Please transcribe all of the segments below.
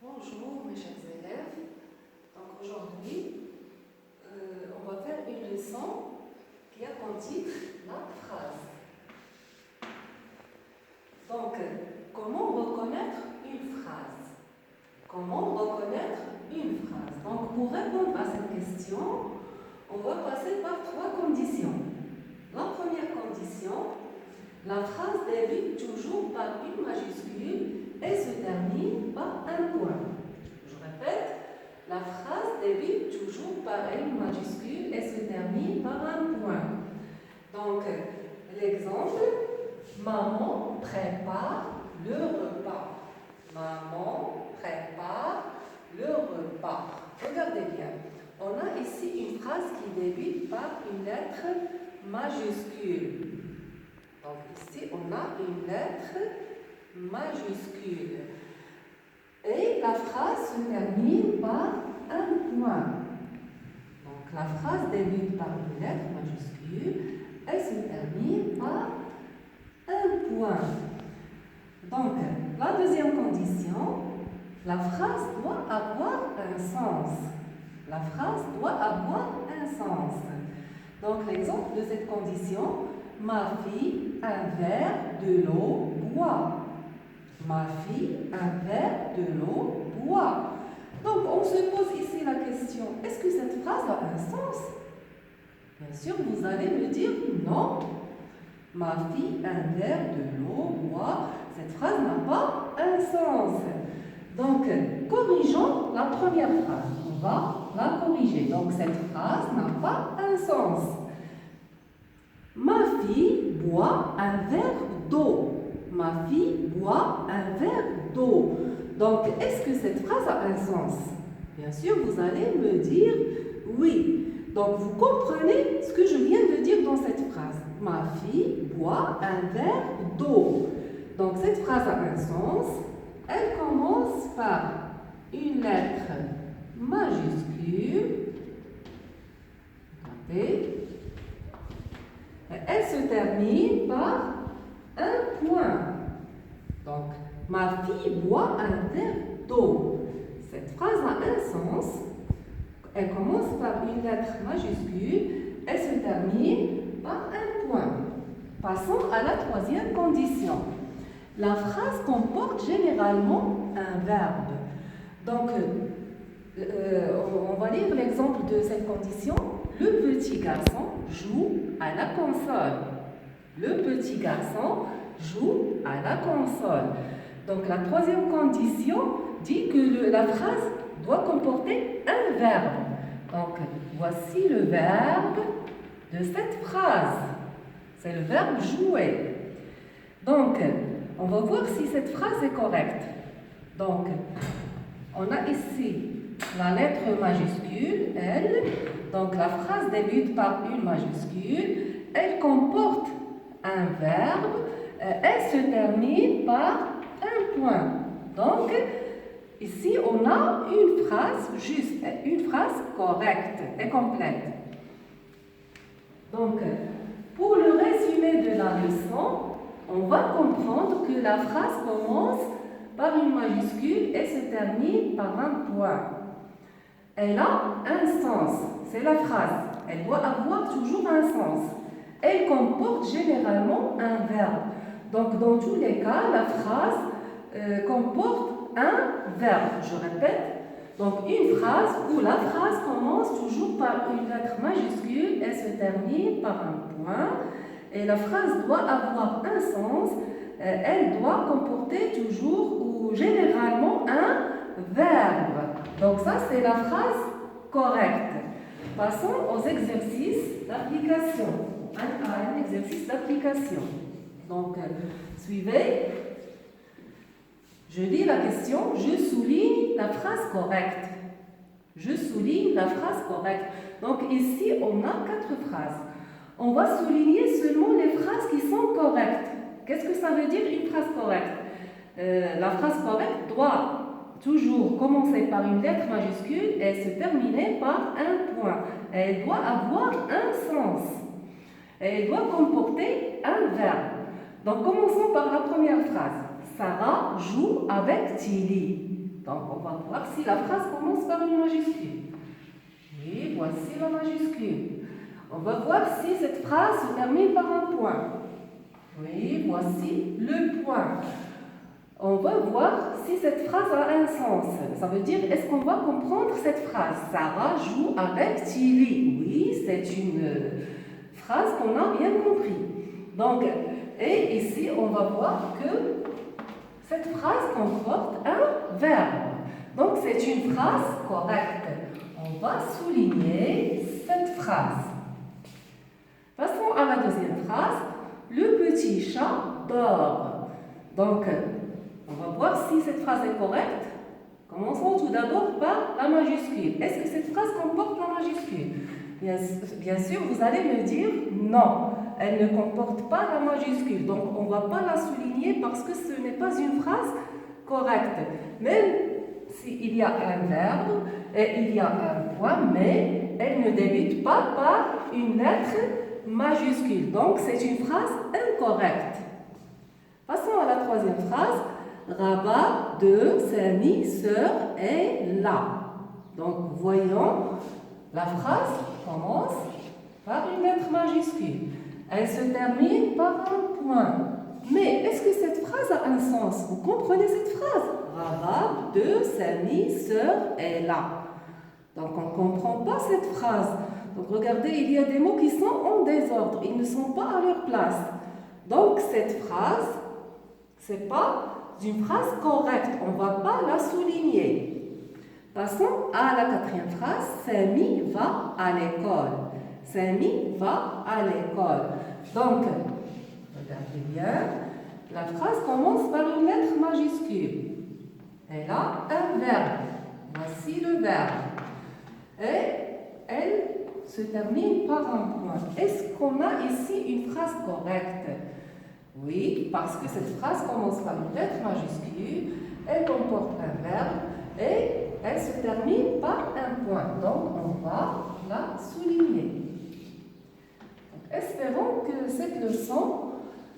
Bonjour mes chers élèves. Donc aujourd'hui, on va faire une leçon qui a comme titre la phrase. Donc, comment reconnaître une phrase? Comment reconnaître une phrase? Donc, pour répondre à cette question, on va passer par trois conditions. La première condition, la phrase débute toujours par une majuscule et se termine par un point. Je répète, la phrase débute toujours par une majuscule et se termine par un point. Donc, l'exemple, maman prépare le repas. Maman prépare le repas. Regardez bien, on a ici une phrase qui débute par une lettre majuscule. Donc ici, on a une lettre majuscule. Et la phrase se termine par un point. Donc la phrase débute par une lettre majuscule et se termine par un point. Donc la deuxième condition, la phrase doit avoir un sens. La phrase doit avoir un sens. Donc l'exemple de cette condition, ma fille, un verre de l'eau boit. Ma fille, un verre de l'eau boit. Donc, on se pose ici la question, est-ce que cette phrase a un sens? Bien sûr, vous allez me dire non. Ma fille, un verre de l'eau boit. Cette phrase n'a pas un sens. Donc, corrigeons la première phrase. On va la corriger. Donc, cette phrase n'a pas un sens. Ma fille boit un verre d'eau. Ma fille boit un verre d'eau. Donc, est-ce que cette phrase a un sens? Bien sûr, vous allez me dire oui. Donc, vous comprenez ce que je viens de dire dans cette phrase. Ma fille boit un verre d'eau. Donc, cette phrase a un sens. Elle commence par une lettre majuscule. Regardez. Elle se termine par un point. Donc, ma fille boit un verre d'eau. Cette phrase a un sens. Elle commence par une lettre majuscule. Elle se termine par un point. Passons à la troisième condition. La phrase comporte généralement un verbe. Donc, on va lire l'exemple de cette condition. Le petit garçon joue à la console. Le petit garçon joue à la console. Donc la troisième condition dit que la phrase doit comporter un verbe. Donc voici le verbe de cette phrase. C'est le verbe jouer. Donc on va voir si cette phrase est correcte. Donc on a ici la lettre majuscule, L. Donc la phrase débute par une majuscule. Elle comporte un verbe. Elle se termine par un point. Donc ici on a une phrase juste, une phrase correcte et complète. Donc pour le résumé de la leçon, on va comprendre que la phrase commence par une majuscule et se termine par un point. Elle a un sens, c'est la phrase. Elle doit avoir toujours un sens. Elle comporte généralement un verbe. Donc, dans tous les cas, la phrase comporte un verbe. Je répète, donc une phrase où la phrase commence toujours par une lettre majuscule et se termine par un point. Et la phrase doit avoir un sens. Elle doit comporter toujours ou généralement un verbe. Donc ça, c'est la phrase correcte. Passons aux exercices d'application. Un exercice d'application. Donc, suivez. Je lis la question. Je souligne la phrase correcte. Je souligne la phrase correcte. Donc, ici, on a 4 phrases. On va souligner seulement les phrases qui sont correctes. Qu'est-ce que ça veut dire une phrase correcte? La phrase correcte doit toujours commencer par une lettre majuscule et se terminer par un point. Elle doit avoir un sens. Elle doit comporter un verbe. Donc, commençons par la première phrase. Sarah joue avec Tilly. Donc, on va voir si la phrase commence par une majuscule. Oui, voici la majuscule. On va voir si cette phrase se termine par un point. Oui, voici le point. On va voir si cette phrase a un sens. Ça veut dire, est-ce qu'on va comprendre cette phrase? Sarah joue avec Tilly. Oui, c'est une phrase qu'on a bien compris. Donc, et ici, on va voir que cette phrase comporte un verbe. Donc, c'est une phrase correcte. On va souligner cette phrase. Passons à la deuxième phrase. Le petit chat dort. Donc, on va voir si cette phrase est correcte. Commençons tout d'abord par la majuscule. Est-ce que cette phrase comporte la majuscule? Bien sûr, vous allez me dire non, elle ne comporte pas la majuscule. Donc, on ne va pas la souligner parce que ce n'est pas une phrase correcte. Même s'il y a un verbe et il y a un point, mais elle ne débute pas par une lettre majuscule. Donc, c'est une phrase incorrecte. Passons à la troisième phrase. Rabat de Samy, sœur, est là. Donc, voyons, la phrase commence par une lettre majuscule. Elle se termine par un point. Mais est-ce que cette phrase a un sens? Vous comprenez cette phrase? Rabat de Samy, sœur, est là. Donc, on ne comprend pas cette phrase. Donc, regardez, il y a des mots qui sont en désordre. Ils ne sont pas à leur place. Donc, cette phrase, ce n'est pas une phrase correcte. On ne va pas la souligner. Passons à la quatrième phrase. Samy va à l'école. Samy va à l'école. Donc, regardez bien. La phrase commence par une lettre majuscule. Elle a un verbe. Voici le verbe. Et elle se termine par un point. Est-ce qu'on a ici une phrase correcte? Oui, parce que cette phrase commence par une lettre majuscule, elle comporte un verbe et elle se termine par un point. Donc, on va la souligner. Donc, espérons que cette leçon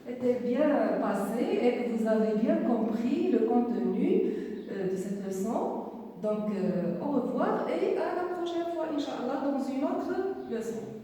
était bien passée et que vous avez bien compris le contenu de cette leçon. Donc, au revoir et à la prochaine fois, Inch'Allah, dans une autre leçon.